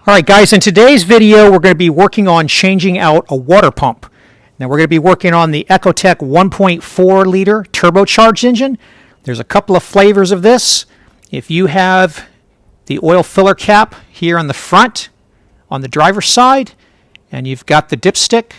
Alright guys, in today's video we're going to be working on changing out a water pump. Now we're going to be working on the Ecotec 1.4 liter turbocharged engine. There's a couple of flavors of this. If you have the oil filler cap here on the front on the driver's side and you've got the dipstick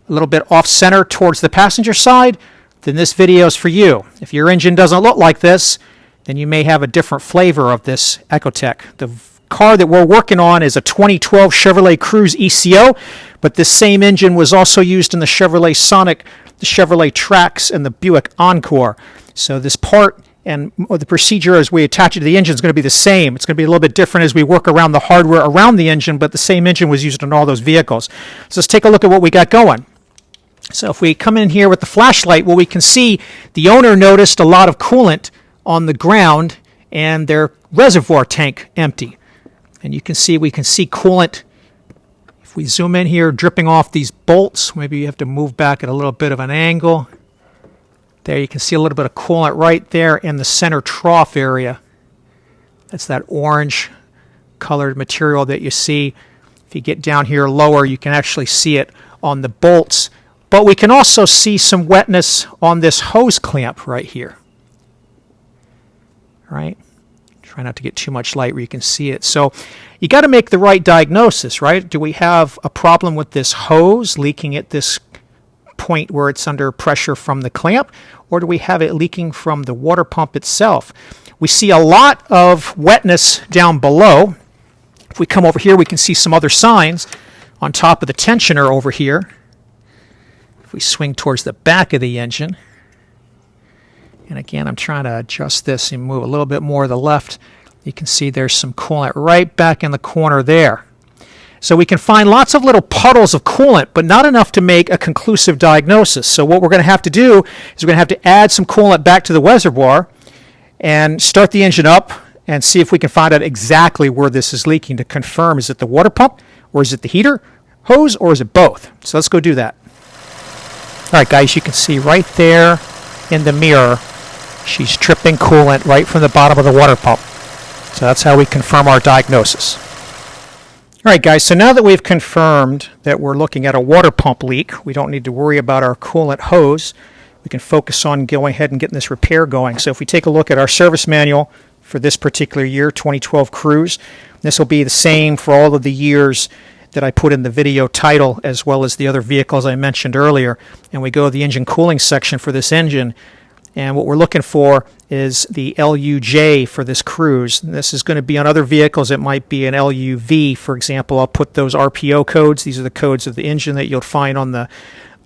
a little bit off center towards the passenger side, then this video is for you. If your engine doesn't look like this, then you may have a different flavor of this Ecotec. The car that we're working on is a 2012 Chevrolet Cruze Eco, but this same engine was also used in the Chevrolet Sonic, the Chevrolet Trax, and the Buick Encore. So this part and the procedure as we attach it to the engine is going to be the same. It's going to be a little bit different as we work around the hardware around the engine, but the same engine was used in all those vehicles. So let's take a look at what we got going. So if we come in here with the flashlight, well, we can see the owner noticed a lot of coolant on the ground and their reservoir tank empty. And you can see, we can see coolant, if we zoom in here, dripping off these bolts. Maybe you have to move back at a little bit of an angle. There you can see a little bit of coolant right there in the center trough area. That's that orange colored material that you see. If you get down here lower, you can actually see it on the bolts. But we can also see some wetness on this hose clamp right here. Right? Try not to get too much light where you can see it. So you got to make the right diagnosis, right? Do we have a problem with this hose leaking at this point where it's under pressure from the clamp, or do we have it leaking from the water pump itself? We see a lot of wetness down below. If we come over here, we can see some other signs on top of the tensioner over here. If we swing towards the back of the engine, and again, I'm trying to adjust this and move a little bit more to the left. You can see there's some coolant right back in the corner there. So we can find lots of little puddles of coolant, but not enough to make a conclusive diagnosis. So what we're going to have to do is we're going to have to add some coolant back to the reservoir and start the engine up and see if we can find out exactly where this is leaking to confirm, is it the water pump, or is it the heater hose, or is it both? So let's go do that. All right, guys, you can see right there in the mirror, she's dripping coolant right from the bottom of the water pump. So that's how we confirm our diagnosis. All right, guys, so now that we've confirmed that we're looking at a water pump leak, we don't need to worry about our coolant hose. We can focus on going ahead and getting this repair going. So if we take a look at our service manual for this particular year, 2012 Cruze, this will be the same for all of the years that I put in the video title, as well as the other vehicles I mentioned earlier. And we go to the engine cooling section for this engine. And what we're looking for is the LUJ for this Cruze. This is going to be on other vehicles. It might be an LUV, for example. I'll put those RPO codes. These are the codes of the engine that you'll find on the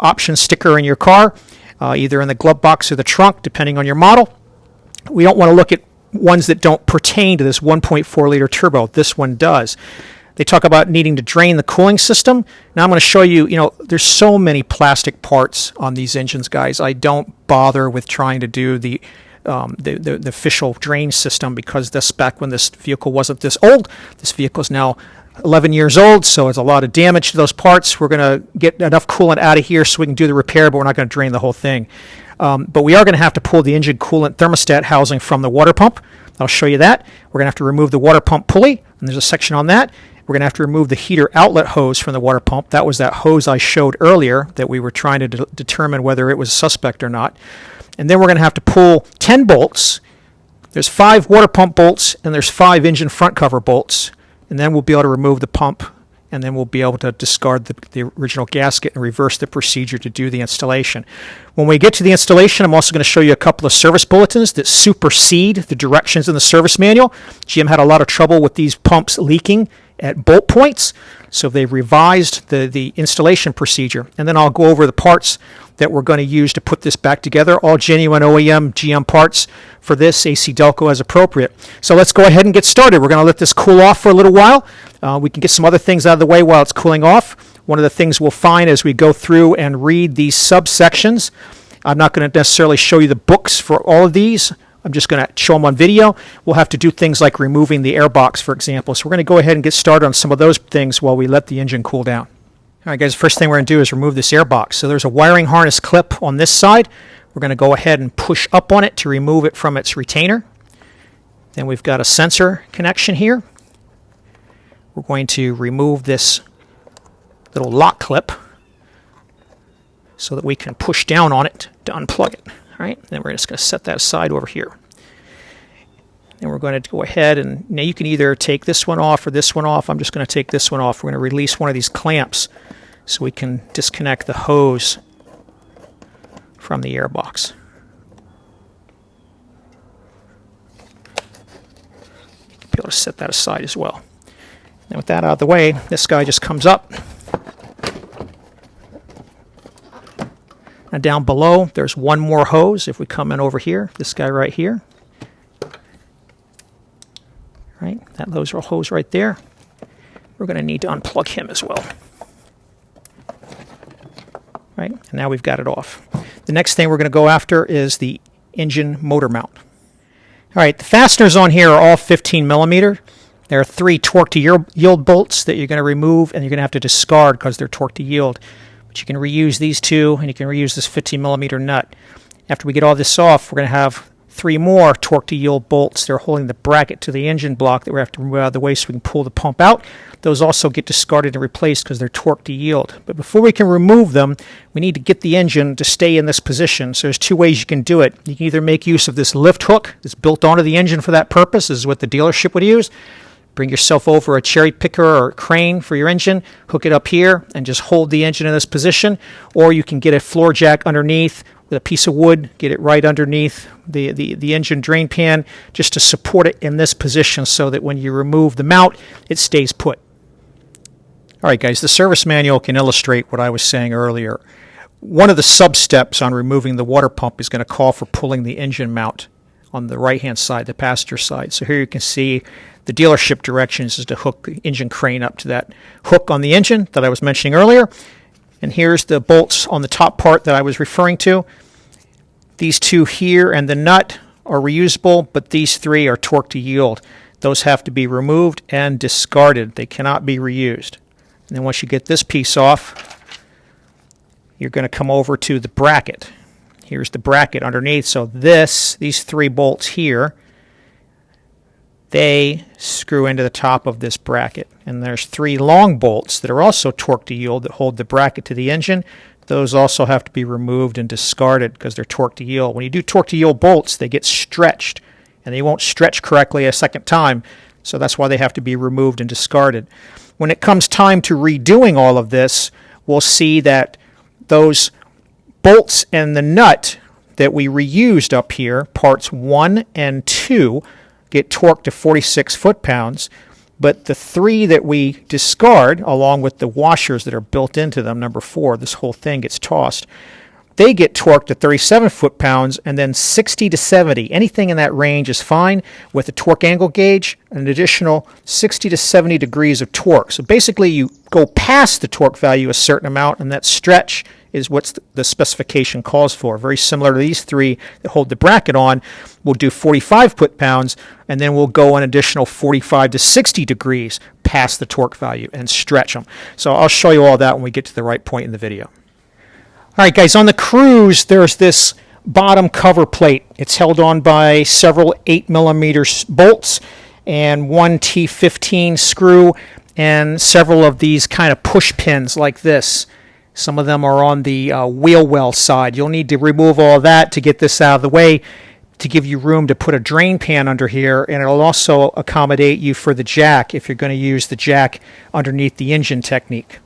option sticker in your car, either in the glove box or the trunk, depending on your model. We don't want to look at ones that don't pertain to this 1.4 liter turbo. This one does. They talk about needing to drain the cooling system. Now I'm going to show you, there's so many plastic parts on these engines, guys. I don't bother with trying to do the official drain system, because the spec when this vehicle wasn't this old. This vehicle is now 11 years old, so it's a lot of damage to those parts. We're going to get enough coolant out of here so we can do the repair, but we're not going to drain the whole thing. But we are going to have to pull the engine coolant thermostat housing from the water pump. I'll show you that. We're going to have to remove the water pump pulley, and there's a section on that. We're going to have to remove the heater outlet hose from the water pump. That was that hose I showed earlier that we were trying to determine whether it was suspect or not. And then we're going to have to pull 10 bolts. There's 5 water pump bolts, and there's 5 engine front cover bolts. And then we'll be able to remove the pump, and then we'll be able to discard the original gasket and reverse the procedure to do the installation. When we get to the installation, I'm also going to show you a couple of service bulletins that supersede the directions in the service manual. GM had a lot of trouble with these pumps leaking at bolt points, so they've revised the installation procedure. And then I'll go over the parts that we're going to use to put this back together, all genuine OEM GM parts for this, AC Delco as appropriate. So let's go ahead and get started. We're going to let this cool off for a little while. We can get some other things out of the way while it's cooling off. One of the things we'll find as we go through and read these subsections, I'm not going to necessarily show you the books for all of these. I'm just going to show them on video. We'll have to do things like removing the air box, for example. So we're going to go ahead and get started on some of those things while we let the engine cool down. All right, guys, the first thing we're going to do is remove this air box. So there's a wiring harness clip on this side. We're going to go ahead and push up on it to remove it from its retainer. Then we've got a sensor connection here. we're going to remove this little lock clip so that we can push down on it to unplug it. All right, then we're just going to set that aside over here. And we're going to go ahead and now you can either take this one off or this one off. I'm just going to take this one off. We're going to release one of these clamps so we can disconnect the hose from the air box. Be able to set that aside as well. And with that out of the way, this guy just comes up. And down below, there's one more hose. If we come in over here, this guy right here. Right, that hose right there. We're going to need to unplug him as well. Right, and now we've got it off. The next thing we're going to go after is the engine motor mount. All right, the fasteners on here are all 15 millimeter. There are 3 torque to yield bolts that you're going to remove and you're going to have to discard because they're torque to yield. But you can reuse these 2 and you can reuse this 15 millimeter nut. After we get all this off, we're going to have 3 more torque to yield bolts. They're holding the bracket to the engine block that we have to remove out of the way so we can pull the pump out. Those also get discarded and replaced because they're torque to yield. But before we can remove them, we need to get the engine to stay in this position. So there's 2 ways you can do it. You can either make use of this lift hook that's built onto the engine for that purpose. This is what the dealership would use. Bring yourself over a cherry picker or a crane for your engine, hook it up here, and just hold the engine in this position. Or you can get a floor jack underneath with a piece of wood, get it right underneath the engine drain pan just to support it in this position so that when you remove the mount, it stays put. All right, guys, the service manual can illustrate what I was saying earlier. One of the sub-steps on removing the water pump is going to call for pulling the engine mount on the right-hand side, the passenger side. So here you can see the dealership directions is to hook the engine crane up to that hook on the engine that I was mentioning earlier. And here's the bolts on the top part that I was referring to. These 2 here and the nut are reusable, but these 3 are torque to yield. Those have to be removed and discarded. They cannot be reused. And then once you get this piece off, you're going to come over to the bracket. Here's the bracket underneath. So these 3 bolts here, they screw into the top of this bracket. And there's 3 long bolts that are also torque to yield that hold the bracket to the engine. Those also have to be removed and discarded because they're torque to yield. When you do torque to yield bolts, they get stretched, and they won't stretch correctly a second time. So that's why they have to be removed and discarded. When it comes time to redoing all of this, we'll see that those bolts and the nut that we reused up here, parts 1 and 2, get torqued to 46 foot-pounds, but the 3 that we discard, along with the washers that are built into them, number 4, this whole thing gets tossed, they get torqued to 37 foot-pounds, and then 60 to 70. Anything in that range is fine with a torque angle gauge, an additional 60 to 70 degrees of torque. So basically you go past the torque value a certain amount, and that stretch is what the specification calls for. Very similar to these 3 that hold the bracket on. We'll do 45 foot-pounds, and then we'll go an additional 45 to 60 degrees past the torque value and stretch them. So I'll show you all that when we get to the right point in the video. All right, guys, on the Cruze, there's this bottom cover plate. It's held on by several 8 millimeter bolts and 1 T15 screw and several of these kind of push pins like this. Some of them are on the wheel well side. You'll need to remove all that to get this out of the way to give you room to put a drain pan under here, and it'll also accommodate you for the jack if you're going to use the jack underneath the engine technique.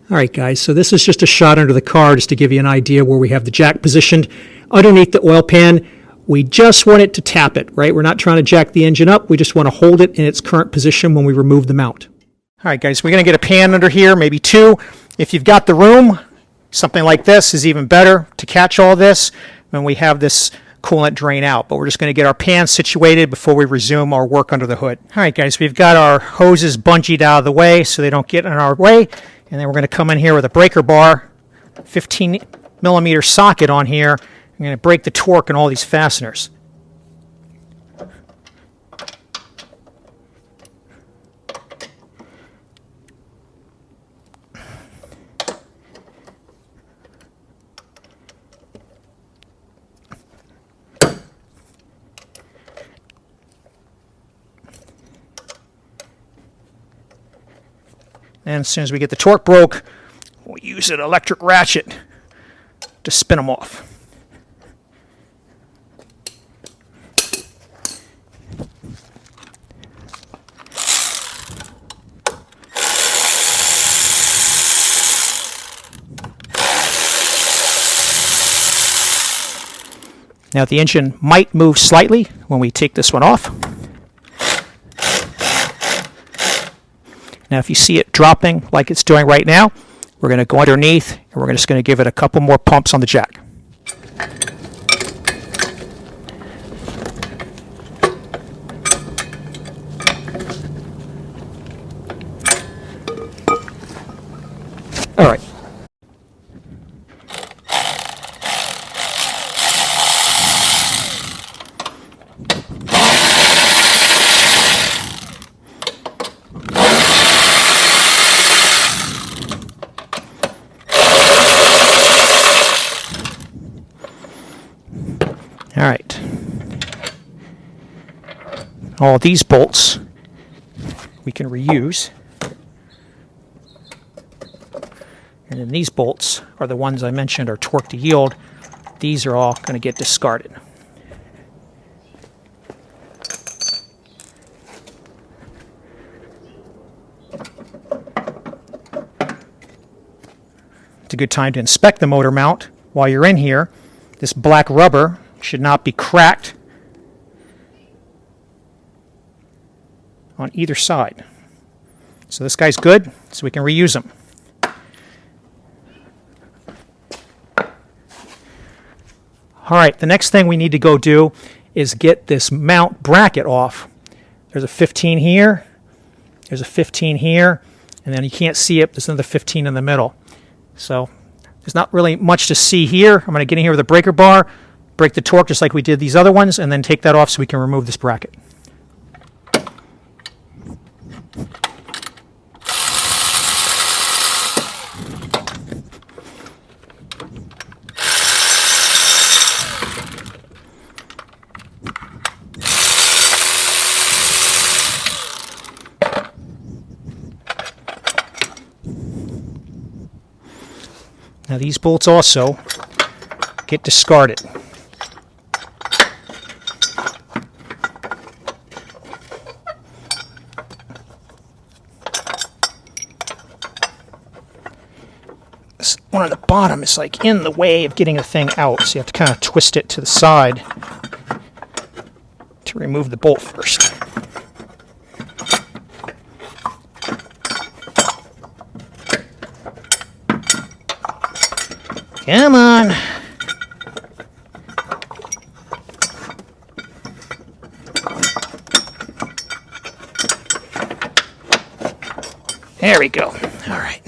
All right, guys, so this is just a shot under the car just to give you an idea where we have the jack positioned underneath the oil pan. We just want it to tap it, right? We're not trying to jack the engine up. We just want to hold it in its current position when we remove the mount. All right, guys, we're going to get a pan under here, maybe 2. If you've got the room, something like this is even better to catch all this when we have this coolant drain out. But we're just going to get our pan situated before we resume our work under the hood. All right, guys, we've got our hoses bungeed out of the way so they don't get in our way. And then we're going to come in here with a breaker bar, 15 millimeter socket on here. I'm going to break the torque on all these fasteners. And as soon as we get the torque broke, we'll use an electric ratchet to spin them off. Now the engine might move slightly when we take this one off. Now if you see it dropping like it's doing right now, we're going to go underneath and we're just going to give it a couple more pumps on the jack. All right. All right. All these bolts we can reuse. And then these bolts are the ones I mentioned are torque to yield. These are all going to get discarded. It's a good time to inspect the motor mount while you're in here. This black rubber should not be cracked on either side. So this guy's good, so we can reuse him. All right, the next thing we need to go do is get this mount bracket off. There's a 15 here, there's a 15 here, and then you can't see it, there's another 15 in the middle. So there's not really much to see here. I'm going to get in here with a breaker bar, break the torque just like we did these other ones, and then take that off so we can remove this bracket. Now these bolts also get discarded. This one on the bottom is like in the way of getting the thing out, so you have to kind of twist it to the side to remove the bolt first. Come on. There we go. All right.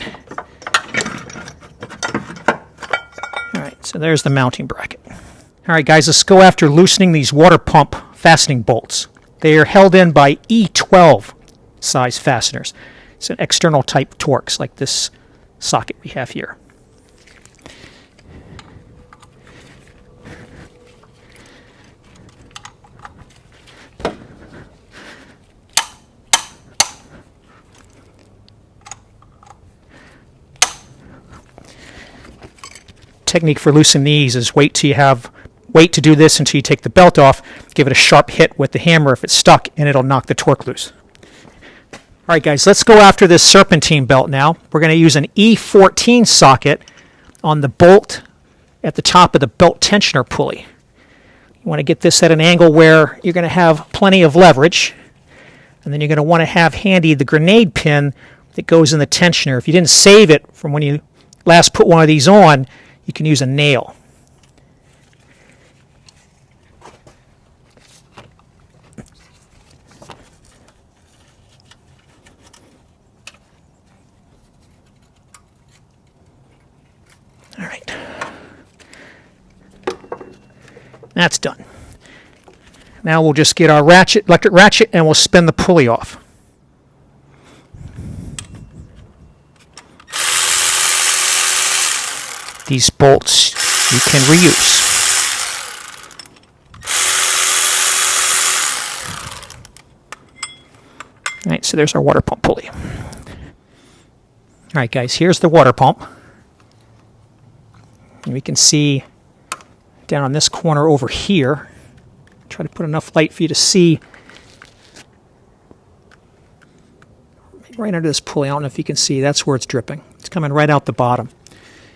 All right, so there's the mounting bracket. All right, guys, let's go after loosening these water pump fastening bolts. They are held in by E12 size fasteners. It's an external type Torx, like this socket we have here. Technique for loosening these is wait to do this until you take the belt off, give it a sharp hit with the hammer if it's stuck, and it'll knock the torque loose. All right, guys, let's go after this serpentine belt now. We're going to use an E14 socket on the bolt at the top of the belt tensioner pulley. You want to get this at an angle where you're going to have plenty of leverage, and then you're going to want to have handy the grenade pin that goes in the tensioner. If you didn't save it from when you last put one of these on, you can use a nail. All right. That's done. Now we'll just get our ratchet, electric ratchet, and we'll spin the pulley off. These bolts you can reuse. All right, so there's our water pump pulley. All right, guys, here's the water pump. And we can see down on this corner over here. Try to put enough light for you to see. Right under this pulley, I don't know if you can see, that's where it's dripping. It's coming right out the bottom.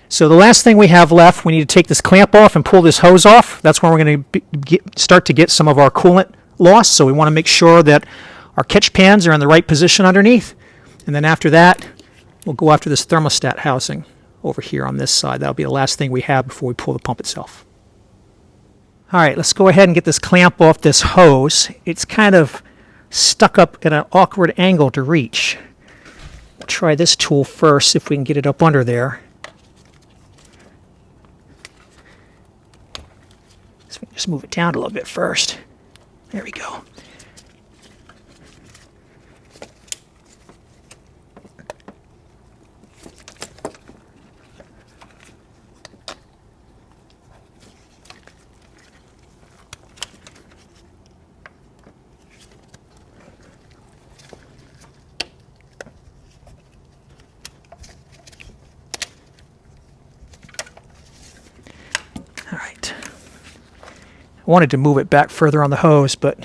So the last thing we have left, we need to take this clamp off and pull this hose off. That's where we're going to start to get some of our coolant loss. So we want to make sure that our catch pans are in the right position underneath. And then after that, we'll go after this thermostat housing over here on this side. That'll be the last thing we have before we pull the pump itself. All right, let's go ahead and get this clamp off this hose. It's kind of stuck up at an awkward angle to reach. We'll try this tool first, if we can get it up under there. So we can just move it down a little bit first. There we go. All right. I wanted to move it back further on the hose, but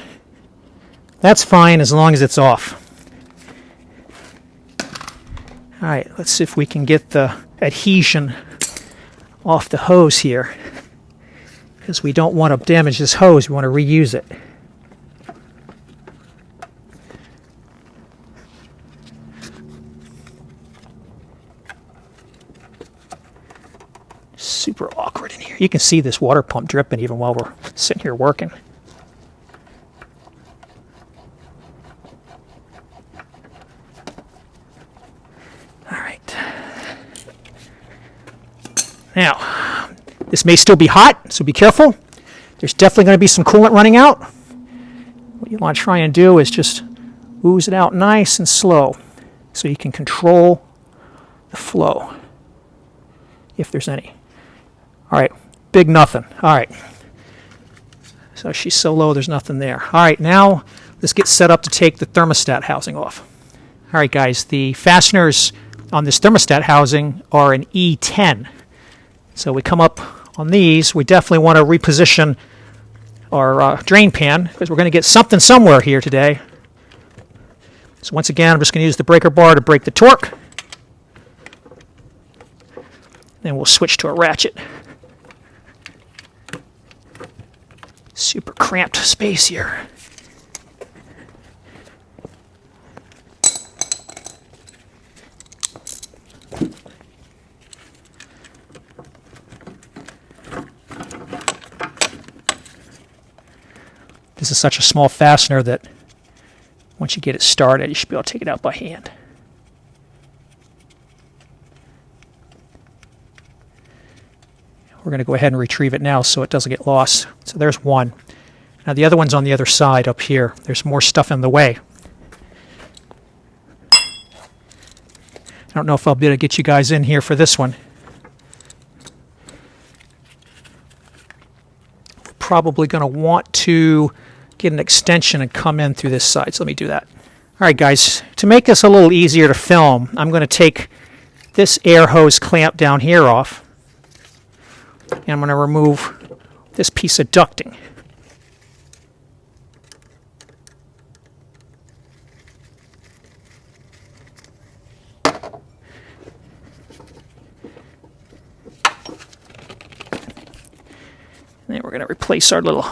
that's fine as long as it's off. All right, let's see if we can get the adhesion off the hose here, because we don't want to damage this hose. We want to reuse it. Super awkward in here. You can see this water pump dripping even while we're sitting here working. All right. Now, this may still be hot, so be careful. There's definitely going to be some coolant running out. What you want to try and do is just ooze it out nice and slow so you can control the flow, if there's any. All right, big nothing. All right. So she's so low, there's nothing there. All right, now let's get set up to take the thermostat housing off. All right, guys, the fasteners on this thermostat housing are an E10. So we come up on these. We definitely want to reposition our drain pan because we're going to get something somewhere here today. So once again, I'm just going to use the breaker bar to break the torque. Then we'll switch to a ratchet. Super cramped space here. This is such a small fastener that once you get it started, you should be able to take it out by hand. We're going to go ahead and retrieve it now so it doesn't get lost. So there's one. Now the other one's on the other side up here. There's more stuff in the way. I don't know if I'll be able to get you guys in here for this one. We're probably going to want to get an extension and come in through this side. So let me do that. All right, guys. To make this a little easier to film, I'm going to take this air hose clamp down here off. And I'm going to remove this piece of ducting. And then we're going to replace our little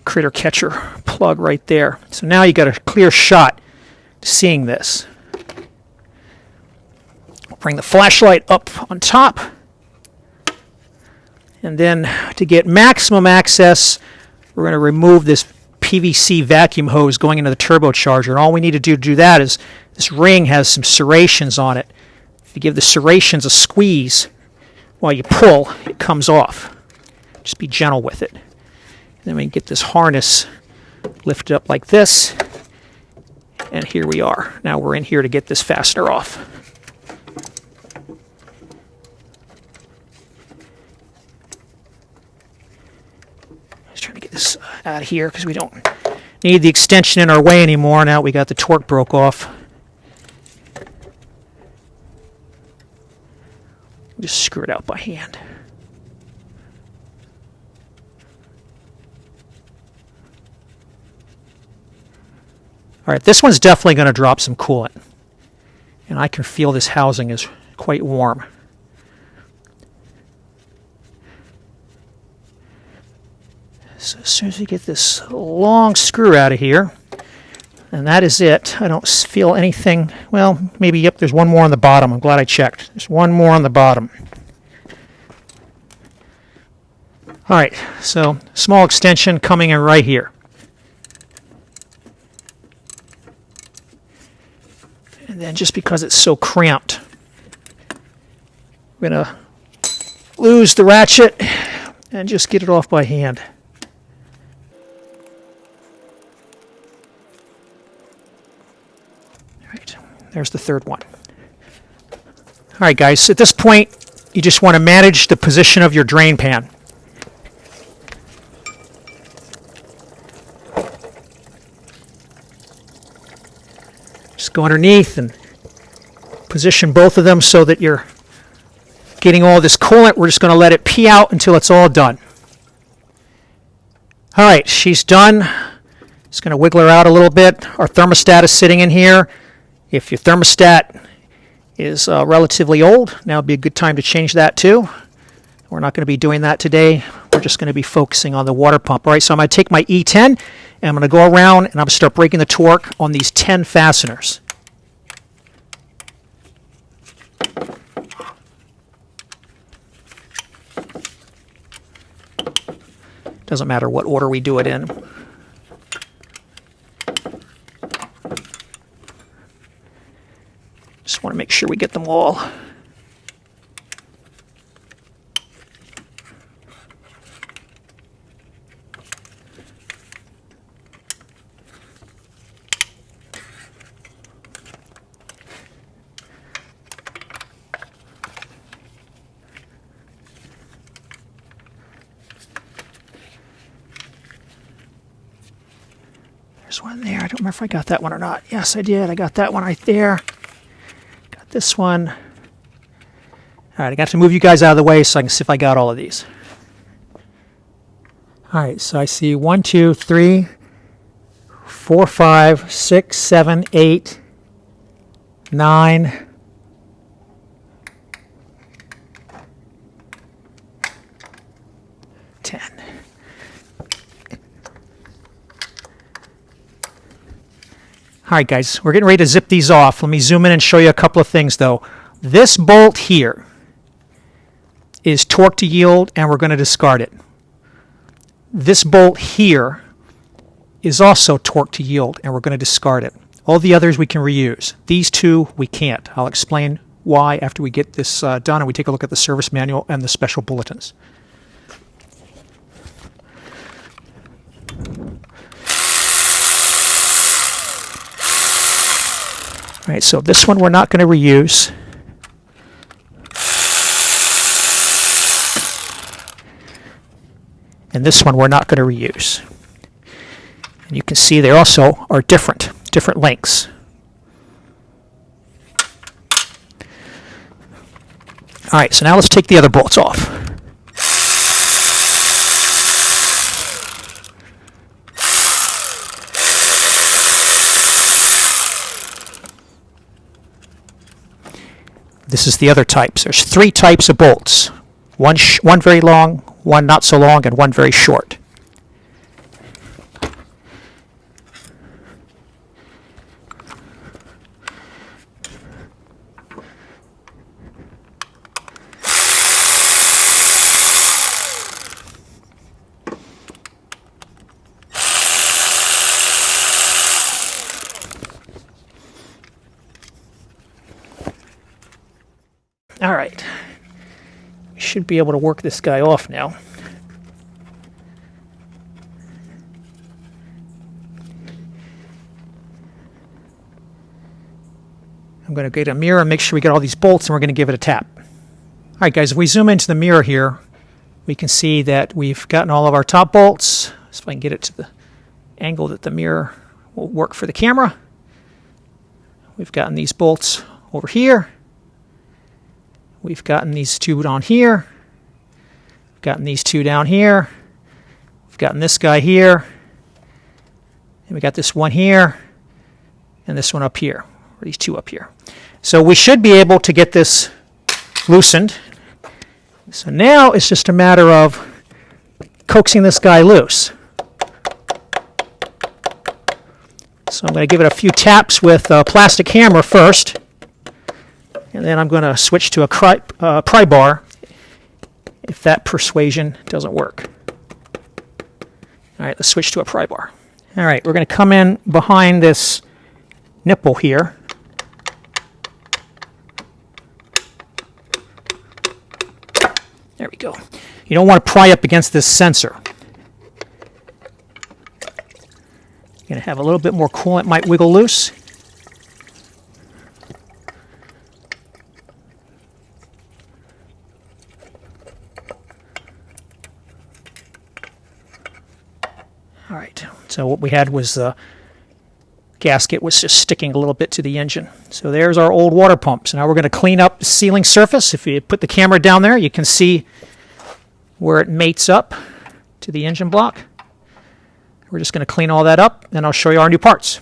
critter catcher plug right there. So now you got a clear shot to seeing this. We'll bring the flashlight up on top. And then to get maximum access, we're going to remove this PVC vacuum hose going into the turbocharger. And all we need to do that is this ring has some serrations on it. If you give the serrations a squeeze while you pull, it comes off. Just be gentle with it. And then we can get this harness lifted up like this. And here we are. Now we're in here to get this fastener off. Trying to get this out of here because we don't need the extension in our way anymore now we got the torque broke off. Just screw it out by hand. All right, this one's definitely going to drop some coolant. And I can feel this housing is quite warm. So as soon as we get this long screw out of here, and that is it. I don't feel anything. Well, maybe, yep, there's one more on the bottom. I'm glad I checked. There's one more on the bottom. All right, so small extension coming in right here. And then just because it's so cramped, we're going to lose the ratchet and just get it off by hand. All right, there's the third one. All right, guys, at this point, you just want to manage the position of your drain pan. Just go underneath and position both of them so that you're getting all this coolant. We're just going to let it pee out until it's all done. All right, she's done. Just going to wiggle her out a little bit. Our thermostat is sitting in here. If your thermostat is relatively old, now would be a good time to change that too. We're not going to be doing that today. We're just going to be focusing on the water pump. All right, so I'm going to take my E10 and I'm going to go around and I'm going to start breaking the torque on these 10 fasteners. Doesn't matter what order we do it in. Just want to make sure we get them all. There's one there. I don't remember if I got that one or not. Yes, I did. I got that one right there. Got this one. All right, I got to move you guys out of the way so I can see if I got all of these. All right, so I see 1, 2, 3, 4, 5, 6, 7, 8, 9, 10. All right, guys, we're getting ready to zip these off. Let me zoom in and show you a couple of things, though. This bolt here is torque to yield, and we're going to discard it. This bolt here is also torque to yield, and we're going to discard it. All the others we can reuse. These two we can't. I'll explain why after we get this done and we take a look at the service manual and the special bulletins. All right, so this one we're not going to reuse. And this one we're not going to reuse. And you can see they also are different lengths. All right, so now let's take the other bolts off. This is the other types. There's 3 types of bolts. One very long, one not so long, and one very short. All right, we should be able to work this guy off now. I'm going to get a mirror and make sure we get all these bolts, and we're going to give it a tap. All right, guys, if we zoom into the mirror here, we can see that we've gotten all of our top bolts. So if I can get it to the angle that the mirror will work for the camera. We've gotten these bolts over here. We've gotten these two on here. We've gotten these two down here. We've gotten this guy here. And we got this one here. And this one up here. Or these two up here. So we should be able to get this loosened. So now it's just a matter of coaxing this guy loose. So I'm going to give it a few taps with a plastic hammer first. And then I'm going to switch to a pry bar if that persuasion doesn't work. All right, let's switch to a pry bar. All right, we're going to come in behind this nipple here. There we go. You don't want to pry up against this sensor. You're going to have a little bit more coolant might wiggle loose. All right, so what we had was the gasket was just sticking a little bit to the engine. So there's our old water pump. So now we're going to clean up the sealing surface. If you put the camera down there, you can see where it mates up to the engine block. We're just going to clean all that up, and I'll show you our new parts.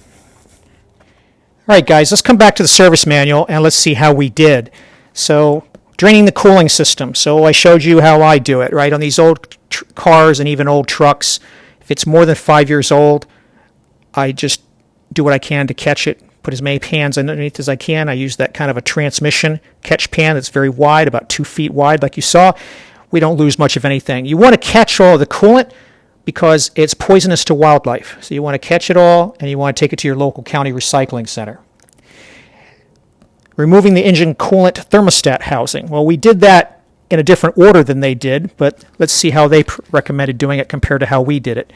All right, guys, let's come back to the service manual, and let's see how we did. So draining the cooling system. So I showed you how I do it, right? On these old cars and even old trucks, if it's more than 5 years old, I just do what I can to catch it, put as many pans underneath as I can. I use that kind of a transmission catch pan that's very wide, about 2 feet wide, like you saw. We don't lose much of anything. You want to catch all of the coolant because it's poisonous to wildlife. So you want to catch it all, and you want to take it to your local county recycling center. Removing the engine coolant thermostat housing. Well, we did that in a different order than they did, but let's see how they recommended doing it compared to how we did it.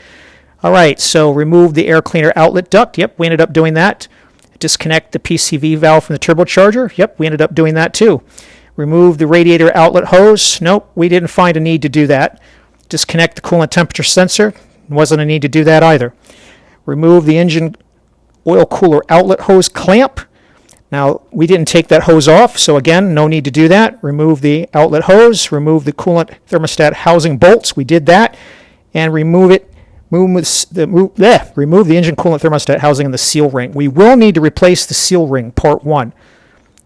All right, so remove the air cleaner outlet duct. Yep, we ended up doing that. Disconnect the PCV valve from the turbocharger. Yep, we ended up doing that too. Remove the radiator outlet hose. Nope, we didn't find a need to do that. Disconnect the coolant temperature sensor. Wasn't a need to do that either. Remove the engine oil cooler outlet hose clamp. Now, we didn't take that hose off, so again, no need to do that. Remove the outlet hose. Remove the coolant thermostat housing bolts. We did that. And remove the engine coolant thermostat housing and the seal ring. We will need to replace the seal ring, part 1.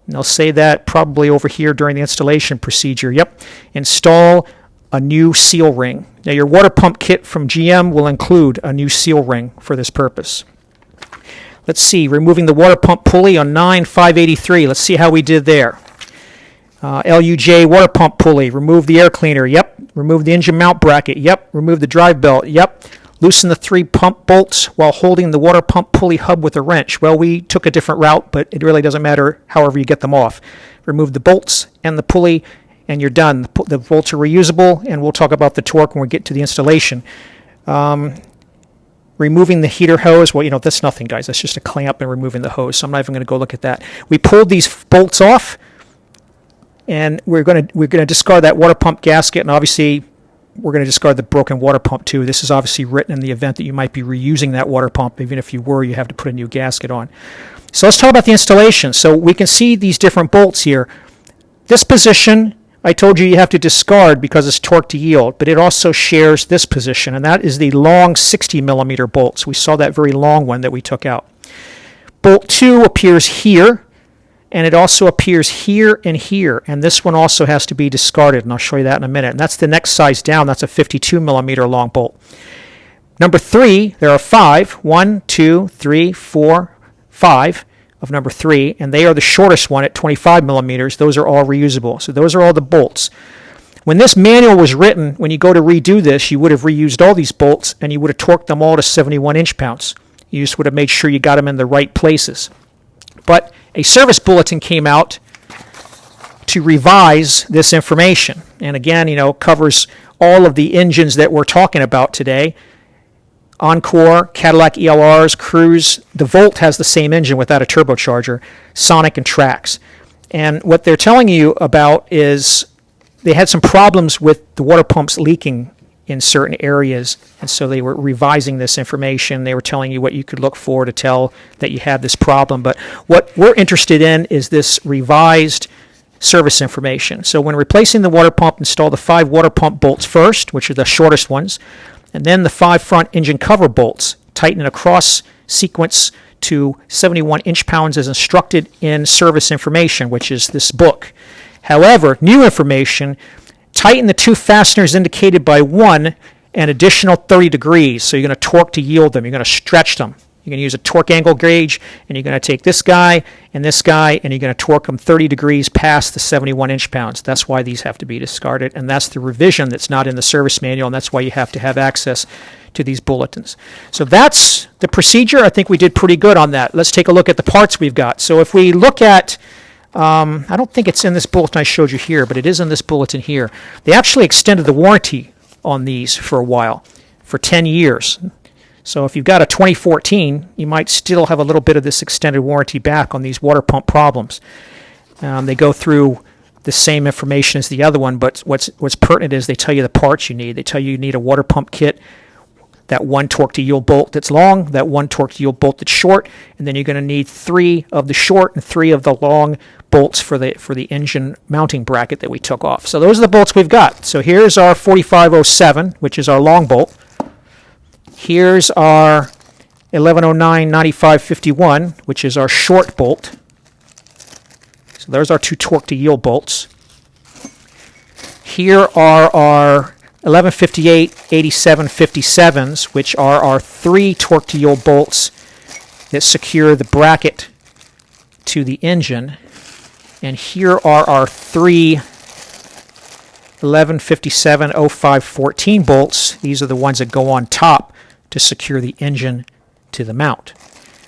And I'll say that probably over here during the installation procedure. Yep. Install a new seal ring. Now, your water pump kit from GM will include a new seal ring for this purpose. Let's see, removing the water pump pulley on 9583. Let's see how we did there. LUJ water pump pulley. Remove the air cleaner. Yep. Remove the engine mount bracket. Yep. Remove the drive belt. Yep. Loosen the 3 pump bolts while holding the water pump pulley hub with a wrench. Well, we took a different route, but it really doesn't matter however you get them off. Remove the bolts and the pulley, and you're done. The bolts are reusable, and we'll talk about the torque when we get to the installation. Removing the heater hose. Well, that's nothing, guys. That's just a clamp and removing the hose, so I'm not even going to go look at that. We pulled these bolts off, and we're going to discard that water pump gasket, and obviously we're going to discard the broken water pump too. This is obviously written in the event that you might be reusing that water pump. Even if you were, you have to put a new gasket on. So let's talk about the installation. So we can see these different bolts here. This position, I told you have to discard because it's torque to yield, but it also shares this position, and that is the long 60 millimeter bolts. We saw that very long one that we took out. Bolt 2 appears here, and it also appears here and here, and this one also has to be discarded, and I'll show you that in a minute. And that's the next size down. That's a 52 millimeter long bolt. Number 3, there are 5. 1, 2, 3, 4, 5 of number 3, and they are the shortest one at 25 millimeters. Those are all reusable. So those are all the bolts. When this manual was written, when you go to redo this, you would have reused all these bolts, and you would have torqued them all to 71 inch-pounds. You just would have made sure you got them in the right places. But a service bulletin came out to revise this information. And again, covers all of the engines that we're talking about today. Encore, Cadillac ELRs, Cruze. The Volt has the same engine without a turbocharger, Sonic and Trax. And what they're telling you about is they had some problems with the water pumps leaking in certain areas, and so they were revising this information. They were telling you what you could look for to tell that you had this problem. But what we're interested in is this revised service information. So when replacing the water pump, install the 5 water pump bolts first, which are the shortest ones, and then the 5 front engine cover bolts. Tighten it across sequence to 71 inch-pounds as instructed in service information, which is this book. However, new information, tighten the 2 fasteners indicated by 1 an additional 30 degrees. So you're going to torque to yield them. You're going to stretch them. You're going to use a torque angle gauge, and you're going to take this guy, and you're going to torque them 30 degrees past the 71 inch-pounds. That's why these have to be discarded, and that's the revision that's not in the service manual, and that's why you have to have access to these bulletins. So that's the procedure. I think we did pretty good on that. Let's take a look at the parts we've got. So if we look at, I don't think it's in this bulletin I showed you here, but it is in this bulletin here. They actually extended the warranty on these for a while, for 10 years. So if you've got a 2014, you might still have a little bit of this extended warranty back on these water pump problems. They go through the same information as the other one, but what's pertinent is they tell you the parts you need. They tell you need a water pump kit, that 1 torque to yield bolt that's long, that 1 torque to yield bolt that's short, and then you're going to need 3 of the short and 3 of the long bolts for the engine mounting bracket that we took off. So those are the bolts we've got. So here's our 4507, which is our long bolt. Here's our 1109-9551, which is our short bolt. So there's our 2 torque to yield bolts. Here are our 1158-8757s, which are our 3 torque to yield bolts that secure the bracket to the engine. And here are our 3 1157-0514 bolts. These are the ones that go on top to secure the engine to the mount.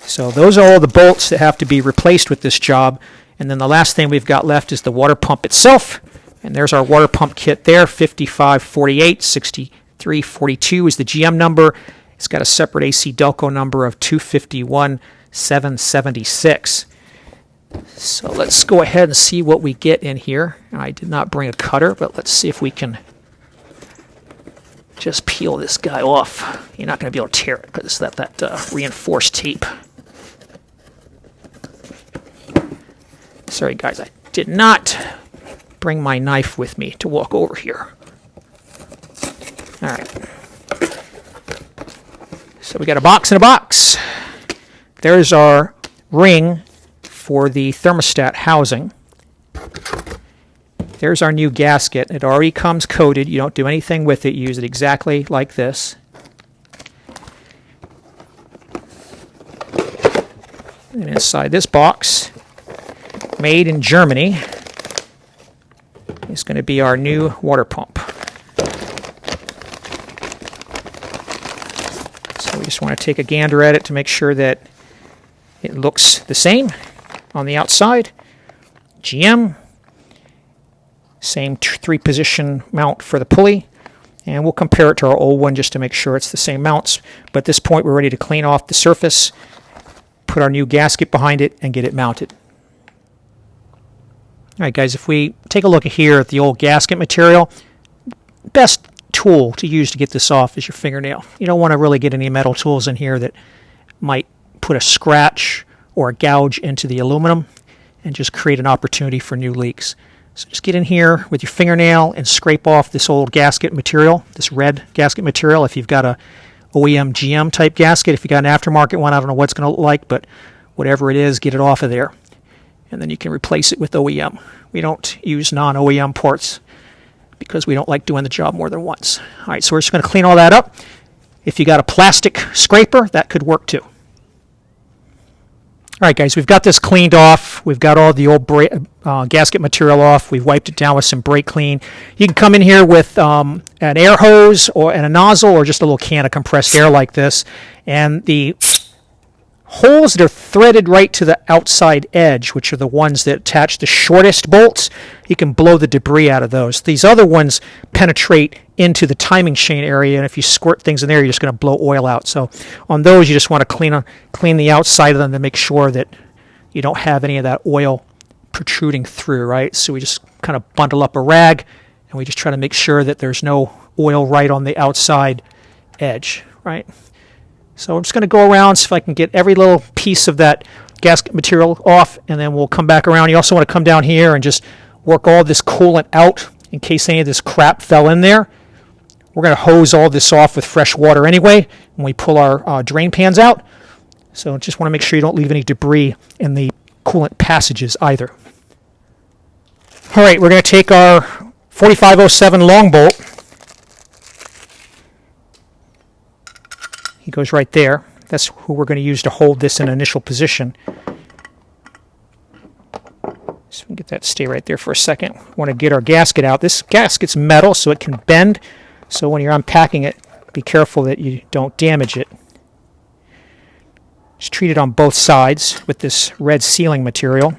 So those are all the bolts that have to be replaced with this job. And then the last thing we've got left is the water pump itself. And there's our water pump kit there, 5548, 6342 is the GM number. It's got a separate AC Delco number of 251776. So let's go ahead and see what we get in here. I did not bring a cutter, but let's see if we can just peel this guy off. You're not going to be able to tear it because it's that reinforced tape. Sorry guys, I did not bring my knife with me to walk over here. All right. So we got a box in a box. There's our ring for the thermostat housing. There's our new gasket. It already comes coated. You don't do anything with it. You use it exactly like this. And inside this box, made in Germany, is going to be our new water pump. So we just want to take a gander at it to make sure that it looks the same on the outside. GM, same 3-position mount for the pulley, and we'll compare it to our old one just to make sure it's the same mounts. But at this point we're ready to clean off the surface, put our new gasket behind it, and get it mounted. Alright guys, if we take a look here at the old gasket material, best tool to use to get this off is your fingernail. You don't want to really get any metal tools in here that might put a scratch or a gouge into the aluminum and just create an opportunity for new leaks. So just get in here with your fingernail and scrape off this old gasket material, this red gasket material. If you've got a OEM GM type gasket, if you've got an aftermarket one, I don't know what it's going to look like, but whatever it is, get it off of there. And then you can replace it with OEM. We don't use non-OEM parts because we don't like doing the job more than once. All right, so we're just going to clean all that up. If you got a plastic scraper, that could work too. All right, guys, we've got this cleaned off. We've got all the old gasket material off. We've wiped it down with some brake clean. You can come in here with an air hose and a nozzle or just a little can of compressed air like this. And the holes that are threaded right to the outside edge, which are the ones that attach the shortest bolts, you can blow the debris out of those. These other ones penetrate into the timing chain area, and if you squirt things in there, you're just going to blow oil out. So on those, you just want to clean the outside of them to make sure that you don't have any of that oil protruding through, right? So we just kind of bundle up a rag, and we just try to make sure that there's no oil right on the outside edge, right? So I'm just going to go around, see if I can get every little piece of that gasket material off, and then we'll come back around. You also want to come down here and just work all this coolant out in case any of this crap fell in there. We're going to hose all this off with fresh water anyway when we pull our drain pans out. So just want to make sure you don't leave any debris in the coolant passages either. All right, we're going to take our 4507 long bolt. He goes right there. That's who we're going to use to hold this in initial position. So we can get that to stay right there for a second. We want to get our gasket out. This gasket's metal, so it can bend. So when you're unpacking it, be careful that you don't damage it. Just treat it on both sides with this red sealing material.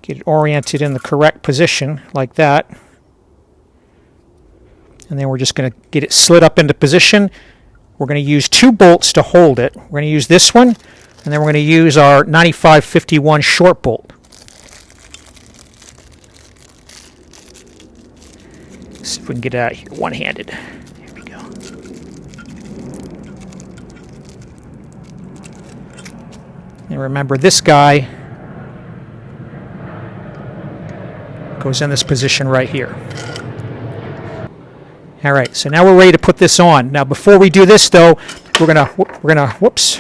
Get it oriented in the correct position, like that. And then we're just going to get it slid up into position. We're going to use 2 bolts to hold it. We're going to use this one, and then we're going to use our 9551 short bolt. Let's see if we can get it out of here one-handed. Here we go. And remember, this guy goes in this position right here. All right, so now we're ready to put this on. Now, before we do this, though, we're gonna whoops,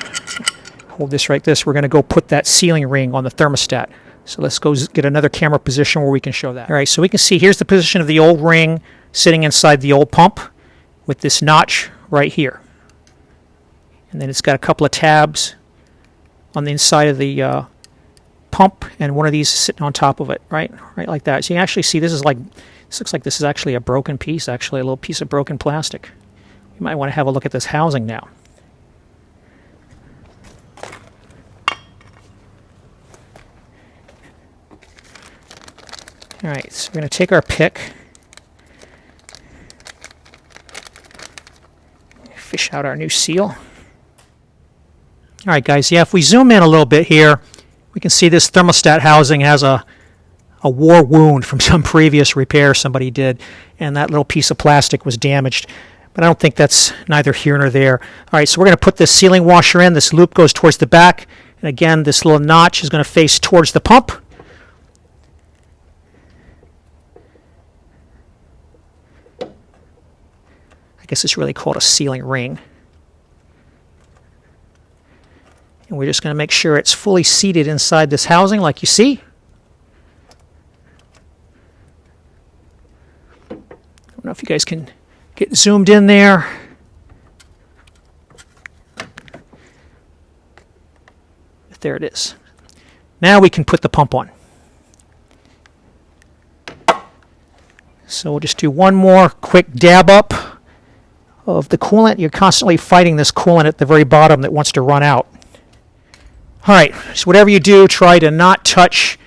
hold this right this. We're gonna go put that sealing ring on the thermostat. So let's go get another camera position where we can show that. All right, so we can see here's the position of the old ring sitting inside the old pump with this notch right here, and then it's got a couple of tabs on the inside of the pump, and one of these is sitting on top of it, right like that. So you can actually see this looks like this is actually a broken piece, actually a little piece of broken plastic. You might want to have a look at this housing now. All right, so we're going to take our pick, fish out our new seal. All right, guys, yeah, if we zoom in a little bit here, we can see this thermostat housing has a war wound from some previous repair somebody did, and that little piece of plastic was damaged. But I don't think that's neither here nor there. All right, so we're going to put this sealing washer in. This loop goes towards the back, and again, this little notch is going to face towards the pump. I guess it's really called a sealing ring. And we're just going to make sure it's fully seated inside this housing like you see. I don't know if you guys can get zoomed in there. But there it is. Now we can put the pump on. So we'll just do one more quick dab up of the coolant. You're constantly fighting this coolant at the very bottom that wants to run out. All right, so whatever you do, try to not touch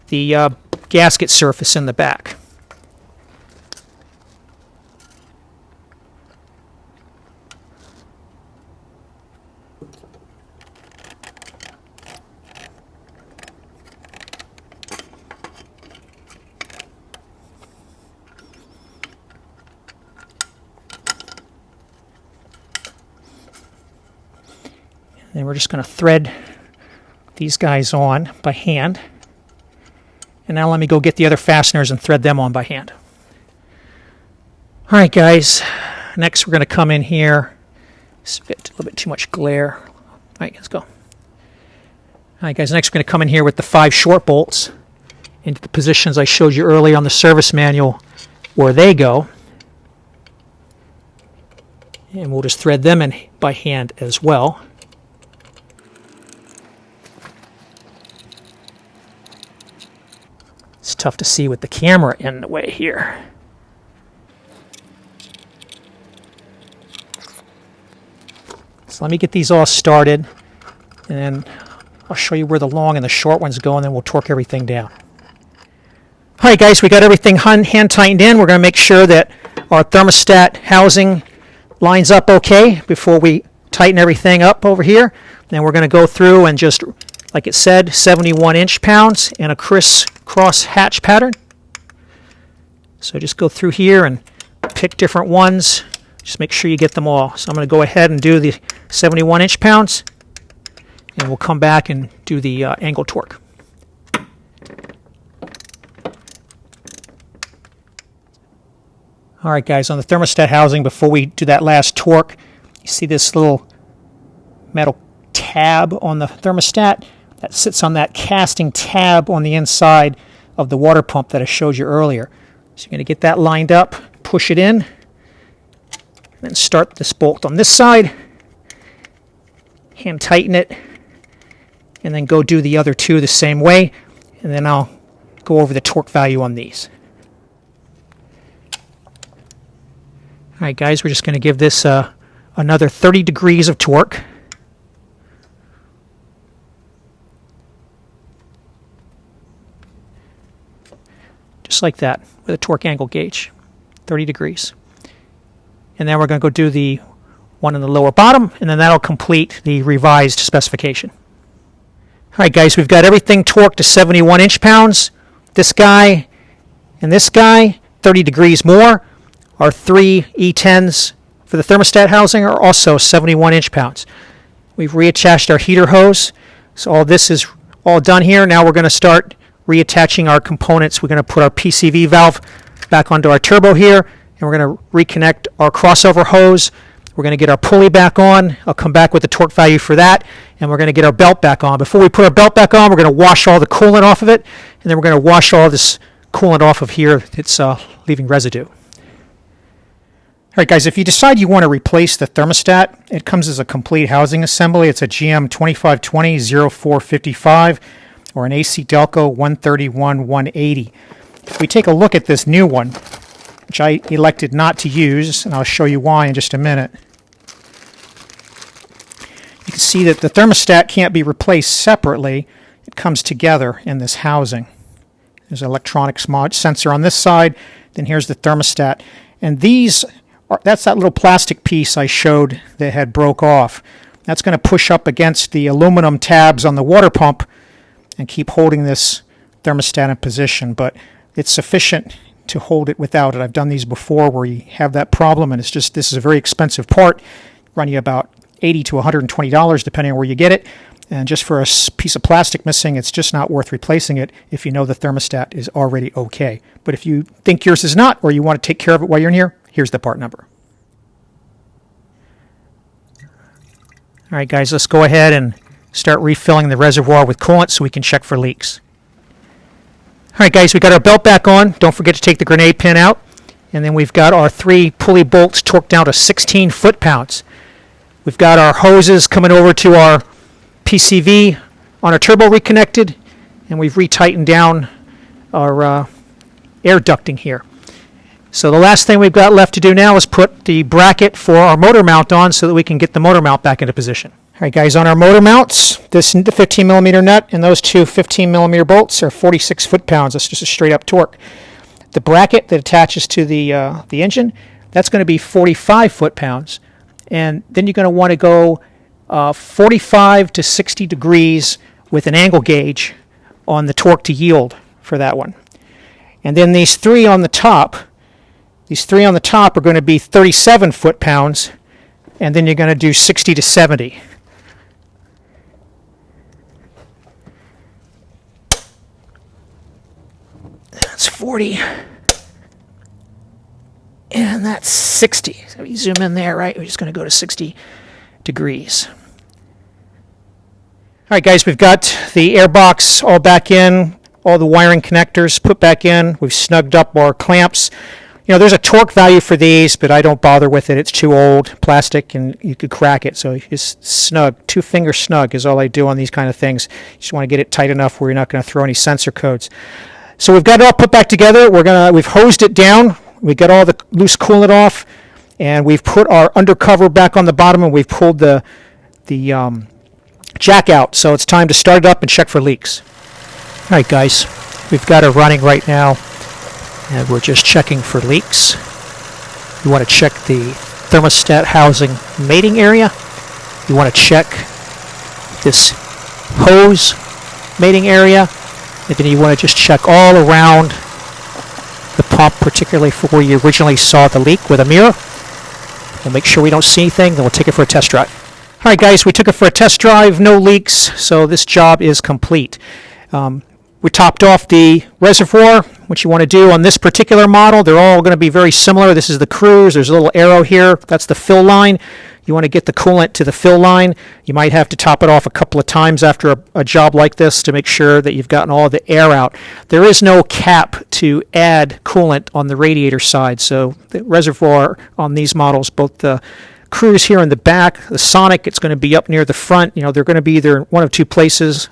the gasket surface in the back. And we're just going to thread these guys on by hand. And now let me go get the other fasteners and thread them on by hand. All right, guys. Next, we're going to come in here. It's a little bit too much glare. All right, let's go. All right, guys. Next, we're going to come in here with the 5 short bolts into the positions I showed you earlier on the service manual where they go. And we'll just thread them in by hand as well. It's tough to see with the camera in the way here. So let me get these all started, and then I'll show you where the long and the short ones go, and then we'll torque everything down. All right, guys, we got everything hand tightened in. We're going to make sure that our thermostat housing lines up okay before we tighten everything up over here. Then we're going to go through and just, like it said, 71 inch-pounds in a crisscross hatch pattern. So just go through here and pick different ones. Just make sure you get them all. So I'm going to go ahead and do the 71 inch-pounds, and we'll come back and do the angle torque. All right, guys, on the thermostat housing, before we do that last torque, you see this little metal tab on the thermostat that sits on that casting tab on the inside of the water pump that I showed you earlier. So you're going to get that lined up, push it in, then start this bolt on this side, hand tighten it, and then go do the other two the same way, and then I'll go over the torque value on these. All right, guys, we're just going to give this another 30 degrees of torque. Just like that, with a torque angle gauge, 30 degrees. And then we're going to go do the one in the lower bottom, and then that'll complete the revised specification. All right, guys, we've got everything torqued to 71 inch-pounds. This guy and this guy, 30 degrees more. Our 3 E10s for the thermostat housing are also 71 inch-pounds. We've reattached our heater hose, so all this is all done here. Now we're going to start reattaching our components. We're going to put our PCV valve back onto our turbo here, and we're going to reconnect our crossover hose. We're going to get our pulley back on. I'll come back with the torque value for that, and we're going to get our belt back on. Before we put our belt back on, we're going to wash all the coolant off of it, and then we're going to wash all this coolant off of here. It's leaving residue. All right, guys, if you decide you want to replace the thermostat, it comes as a complete housing assembly. It's a GM 2520-0455 or an AC Delco 131-180. If we take a look at this new one, which I elected not to use, and I'll show you why in just a minute, you can see that the thermostat can't be replaced separately. It comes together in this housing. There's an electronic sensor on this side, then here's the thermostat. And these that's that little plastic piece I showed that had broke off. That's going to push up against the aluminum tabs on the water pump and keep holding this thermostat in position, but it's sufficient to hold it without it. I've done these before where you have that problem, and it's just, this is a very expensive part, run you about $80 to $120 depending on where you get it, and just for a piece of plastic missing, it's just not worth replacing it if you know the thermostat is already okay. But if you think yours is not, or you want to take care of it while you're in here, here's the part number. All right, guys, let's go ahead and start refilling the reservoir with coolant so we can check for leaks. All right, guys, we got our belt back on. Don't forget to take the grenade pin out. And then we've got our 3 pulley bolts torqued down to 16 foot-pounds. We've got our hoses coming over to our PCV on our turbo reconnected, and we've retightened down our air ducting here. So the last thing we've got left to do now is put the bracket for our motor mount on so that we can get the motor mount back into position. All right, guys, on our motor mounts, this 15 millimeter nut and those two 15 millimeter bolts are 46 foot-pounds. That's just a straight up torque. The bracket that attaches to the engine, that's going to be 45 foot-pounds. And then you're going to want to go 45 to 60 degrees with an angle gauge on the torque to yield for that one. And then these three on the top are going to be 37 foot-pounds, and then you're going to do 60 to 70. That's 40. And that's 60. So we zoom in there, right? We're just going to go to 60 degrees. All right, guys, we've got the air box all back in, all the wiring connectors put back in. We've snugged up our clamps. You know, there's a torque value for these, but I don't bother with it. It's too old, plastic, and you could crack it. So just snug, 2-finger snug is all I do on these kind of things. You just want to get it tight enough where you're not going to throw any sensor codes. So we've got it all put back together. We've hosed it down. We got all the loose coolant off, and we've put our undercover back on the bottom, and we've pulled the jack out. So it's time to start it up and check for leaks. All right, guys, we've got it running right now. And we're just checking for leaks. You want to check the thermostat housing mating area. You want to check this hose mating area. And then you want to just check all around the pump, particularly for where you originally saw the leak with a mirror. We'll make sure we don't see anything, then we'll take it for a test drive. All right, guys, we took it for a test drive. No leaks, so this job is complete. We topped off the reservoir. What you want to do on this particular model, they're all going to be very similar. This is the Cruze. There's a little arrow here. That's the fill line. You want to get the coolant to the fill line. You might have to top it off a couple of times after a job like this to make sure that you've gotten all the air out. There is no cap to add coolant on the radiator side, so the reservoir on these models, both the Cruze here in the back, the Sonic, it's going to be up near the front. They're going to be either one of two places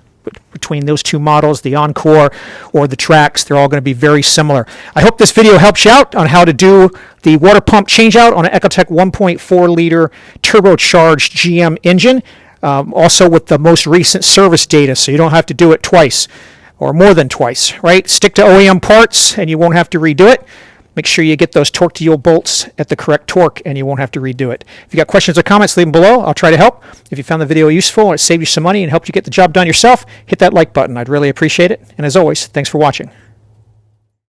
between those two models, the Encore or the Trax. They're all going to be very similar. I hope this video helps you out on how to do the water pump changeout on an Ecotec 1.4 liter turbocharged GM engine, also with the most recent service data, so you don't have to do it twice or more than twice, right? Stick to OEM parts and you won't have to redo it. Make sure you get those torque to yield bolts at the correct torque and you won't have to redo it. If you got questions or comments, leave them below. I'll try to help. If you found the video useful or it saved you some money and helped you get the job done yourself, hit that like button. I'd really appreciate it. And as always, thanks for watching.